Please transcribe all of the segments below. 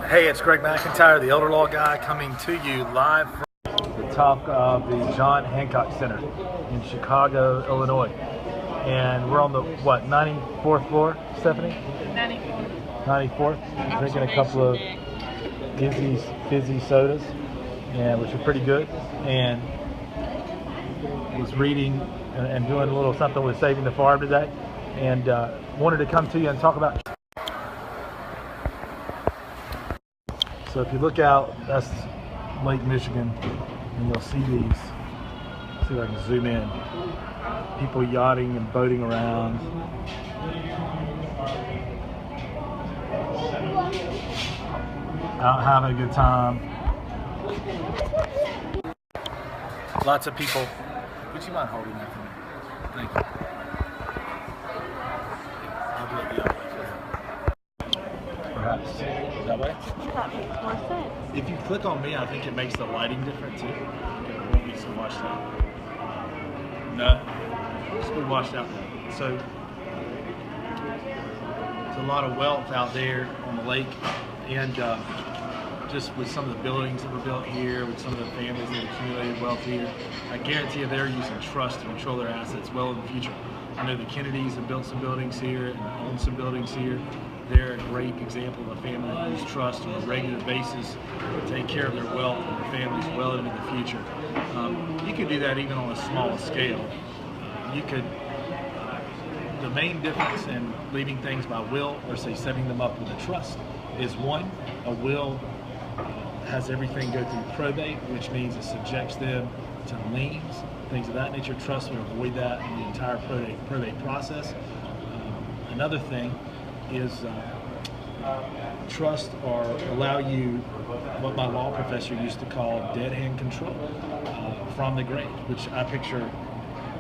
Hey, it's Greg McIntyre, the Elder Law Guy, coming to you live from the top of the John Hancock Center in Chicago, Illinois. And we're on the, 94th floor, Stephanie? 94th. 94th. Drinking a couple of fizzy sodas, which are pretty good. And was reading and doing a little something with Saving the Farm today. And wanted to come to you and talk about. So if you look out, that's Lake Michigan, and you'll see these. See if I can zoom in. People yachting and boating around. Out having a good time. Lots of people. Would you mind holding that for me? Thank you. I'll do it the other way for you. Perhaps. That way? That makes more sense. If you click on me, I think it makes the lighting different too. Okay, we won't be so washed out. No, just be washed out now. So there's a lot of wealth out there on the lake, and just with some of the buildings that were built here, with some of the families that accumulated wealth here, I guarantee you they're using trust to control their assets well in the future. I know the Kennedys have built some buildings here and own some buildings here. They're a great example of a family that uses trust on a regular basis to take care of their wealth and their families well into the future. You could do that even on a small scale. The main difference in leaving things by will or say setting them up with a trust is one, a will has everything go through probate, which means it subjects them to liens, things of that nature. Trust would avoid that in the entire probate process. Another thing is trust or allow you what my law professor used to call dead hand control from the grave, which I picture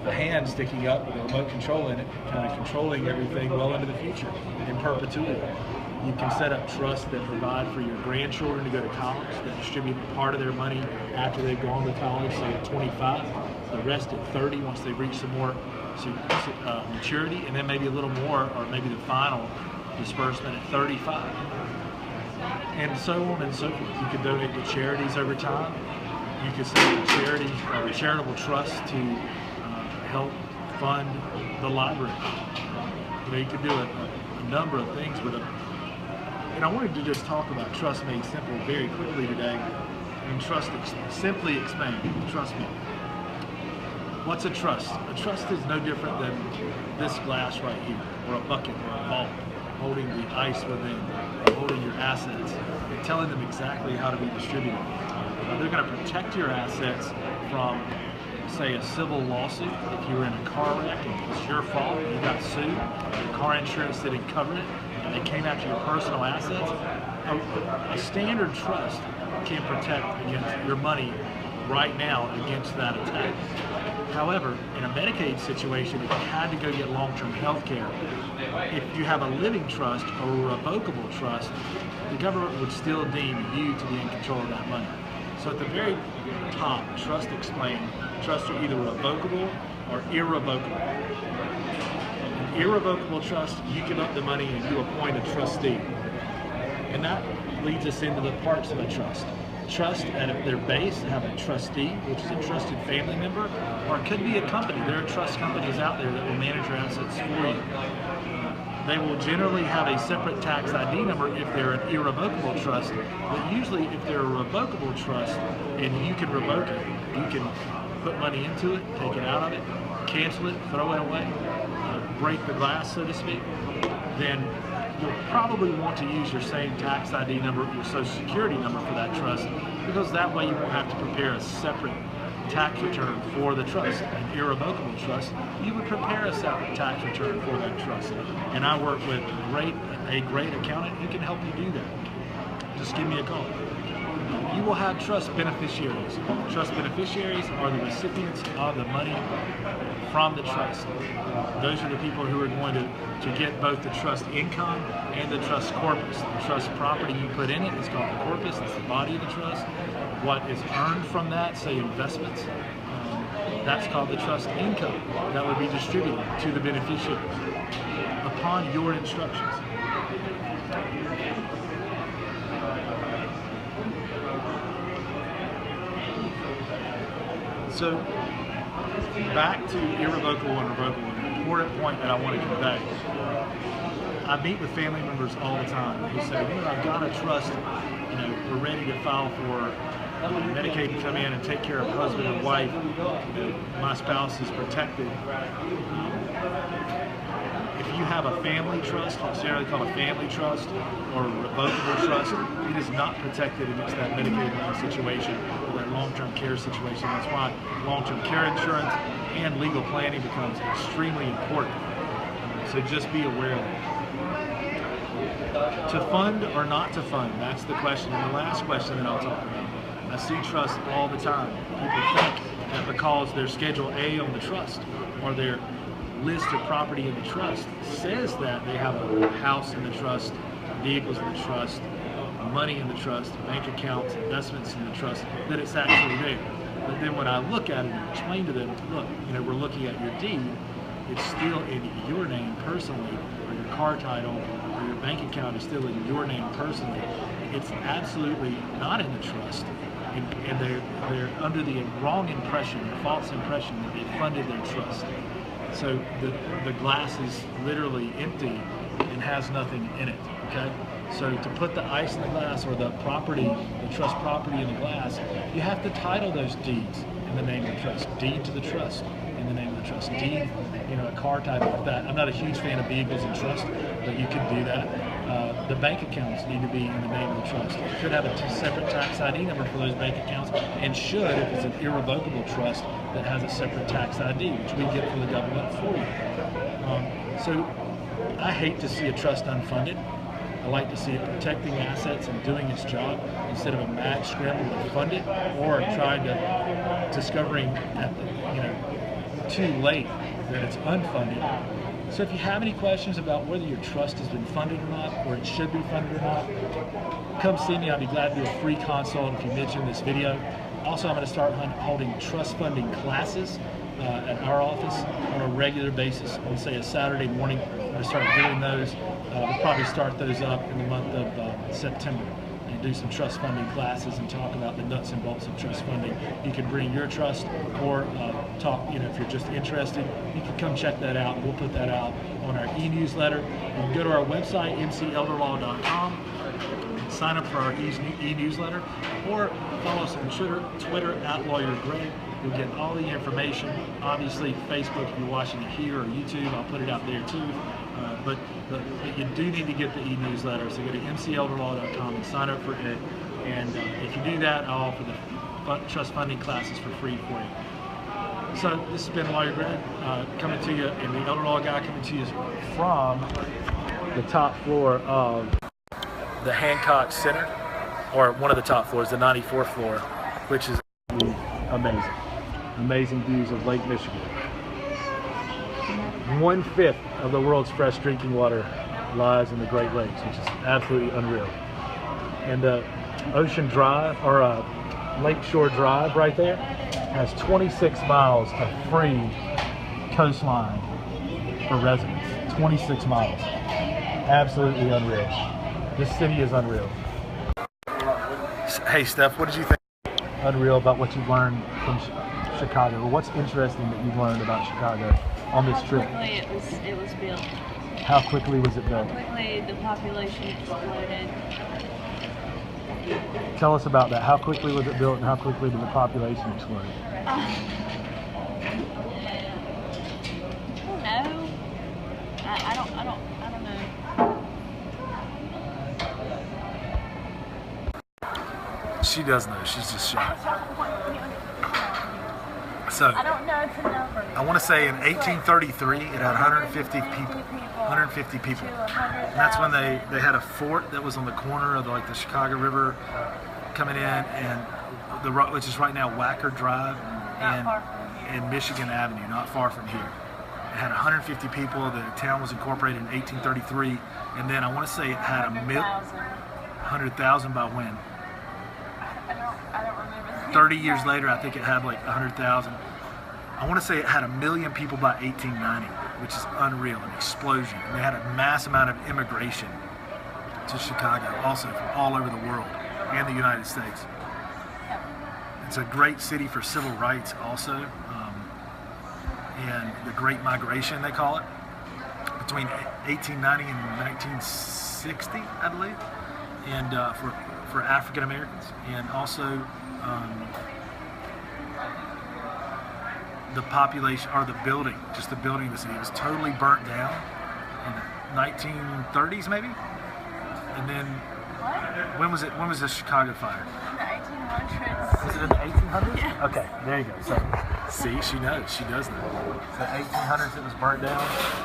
a hand sticking up with a remote control in it, kind of controlling everything well into the future in perpetuity. You can set up trusts that provide for your grandchildren to go to college, that distribute part of their money after they've gone to college, say at 25, the rest at 30 once they've reached some more maturity, and then maybe a little more, or maybe the final disbursement at 35, and so on and so forth. You can donate to charities over time. You can set up a charity or a charitable trust to help fund the library. You can do a number of things with it. And I wanted to just talk about trust made simple very quickly today, and trust simply explained. Trust me. What's a trust? A trust is no different than this glass right here, or a bucket, or a vault, holding the ice within, or holding your assets, and telling them exactly how to be distributed. They're going to protect your assets from, say, a civil lawsuit. If you were in a car wreck and it was your fault, you got sued, your car insurance didn't cover it, and they came after your personal assets, a standard trust can protect against your money right now against that attack. However, in a Medicaid situation, if you had to go get long-term health care, if you have a living trust or a revocable trust, the government would still deem you to be in control of that money. So at the very top, trust explained, trusts are either revocable or irrevocable. An irrevocable trust, you give up the money and you appoint a trustee. And that leads us into the parts of a trust. Trust at their base have a trustee, which is a trusted family member, or it could be a company. There are trust companies out there that will manage your assets for you. They will generally have a separate tax ID number if they're an irrevocable trust, but usually if they're a revocable trust and you can revoke it, you can put money into it, take it out of it, cancel it, throw it away, break the glass, so to speak, then you'll probably want to use your same tax ID number, your social security number for that trust, because that way you won't have to prepare a separate tax return for the trust. An irrevocable trust, you would prepare a separate tax return for that trust. And I work with a great accountant who can help you do that. Just give me a call. You will have trust beneficiaries. Trust beneficiaries are the recipients of the money from the trust. Those are the people who are going to get both the trust income and the trust corpus. The trust property you put in it is called the corpus. It's the body of the trust. What is earned from that, say investments, that's called the trust income. That would be distributed to the beneficiary upon your instructions. So back to irrevocable and revocable, an important point that I want to convey. I meet with family members all the time who say, I've got a trust, we're ready to file for Medicaid to come in and take care of husband and wife. My spouse is protected. If you have a family trust, it's generally called a family trust or a revocable trust, it is not protected against that Medicaid loan situation or that long-term care situation. That's why long-term care insurance and legal planning becomes extremely important. So just be aware of that. To fund or not to fund, that's the question. And the last question that I'll talk about. I see trusts all the time. People think that because they're Schedule A on the trust or their list of property in the trust says that they have a house in the trust, vehicles in the trust, money in the trust, bank accounts, investments in the trust, that it's actually there. But then when I look at it and explain to them, look, we're looking at your deed, it's still in your name personally, or your car title, or your bank account is still in your name personally. It's absolutely not in the trust. And they're under the wrong impression, the false impression that they funded their trust. So the glass is literally empty and has nothing in it, okay? So to put the ice in the glass or the property, the trust property in the glass, you have to title those deeds in the name of the trust. Deed to the trust in the name of the trust. Deed, a car title like that. I'm not a huge fan of vehicles in trust, but you can do that. The bank accounts need to be in the name of the trust. You should have a separate tax ID number for those bank accounts, and should, if it's an irrevocable trust that has a separate tax ID, which we get from the government for you. So I hate to see a trust unfunded. I like to see it protecting assets and doing its job instead of a mad scramble to fund it or trying to discovering at too late that it's unfunded. So if you have any questions about whether your trust has been funded or not, or it should be funded or not, come see me. I'll be glad to do a free consult if you mention this video. Also, I'm going to start holding trust funding classes at our office on a regular basis on, say, a Saturday morning. I'm going to start doing those. We'll probably start those up in the month of September and do some trust funding classes and talk about the nuts and bolts of trust funding. You can bring your trust or talk, if you're just interested, you can come check that out. We'll put that out on our e-newsletter. You can go to our website, mcelderlaw.com, and sign up for our e-newsletter, or follow us on Twitter @LawyerGreg. You'll get all the information. Obviously, Facebook, if you're watching it here, or YouTube, I'll put it out there too. But you do need to get the e-newsletter, so go to mcelderlaw.com and sign up for it. And if you do that, I'll offer the trust funding classes for free for you. So this has been Lawyer Greg coming to you, and the Elder Law Guy coming to you from the top floor of the Hancock Center, or one of the top floors, the 94th floor, which is amazing. Amazing views of Lake Michigan. 1/5 of the world's fresh drinking water lies in the Great Lakes, which is absolutely unreal. And Ocean Drive, or Lakeshore Drive right there, has 26 miles of free coastline for residents. 26 miles. Absolutely unreal. This city is unreal. Hey Steph, what did you think unreal about what you've learned from Chicago? Or what's interesting that you've learned about Chicago on this trip? How quickly it was built. How quickly was it built? How quickly the population exploded. Tell us about that. How quickly was it built, and how quickly did the population explode? I don't know. I don't know. She does know. She's just shy. So I don't know the number. I want to say in 1833 it had 150 people. 150 people. And that's when they had a fort that was on the corner of the Chicago River coming in, and which is right now Wacker Drive and Michigan Avenue, not far from here. It had 150 people. The town was incorporated in 1833, and then I want to say it had 100,000 by when? I don't remember. 30 years later, I think it had like 100,000. I want to say it had 1 million people by 1890, which is unreal, an explosion. And they had a mass amount of immigration to Chicago, also from all over the world and the United States. It's a great city for civil rights also, and the Great Migration they call it, between 1890 and 1960, I believe, and for African Americans, and also the population, or the building, just the building of the city was totally burnt down in the 1930s maybe, and then What? when was it? When was the Chicago fire? In the 1800s. Was it in the 1800s? Yeah. Okay, there you go. So, see, she knows. She does know. So 1800s it was burnt down,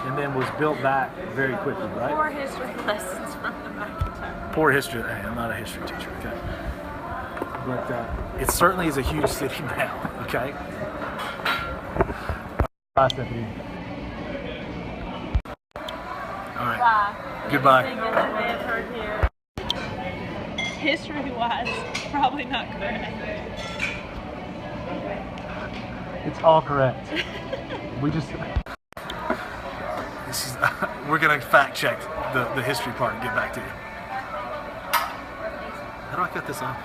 and then was built back very quickly, right? More history lessons from the McIntyre. Poor history. Hey, I'm not a history teacher, okay? But it certainly is a huge city now, okay? Bye, Stephanie. All right. Bye. Goodbye. Anything that you may have heard here, history-wise, probably not correct. It's all correct. We just. This is. We're gonna fact check the history part and get back to you. How do I cut this off?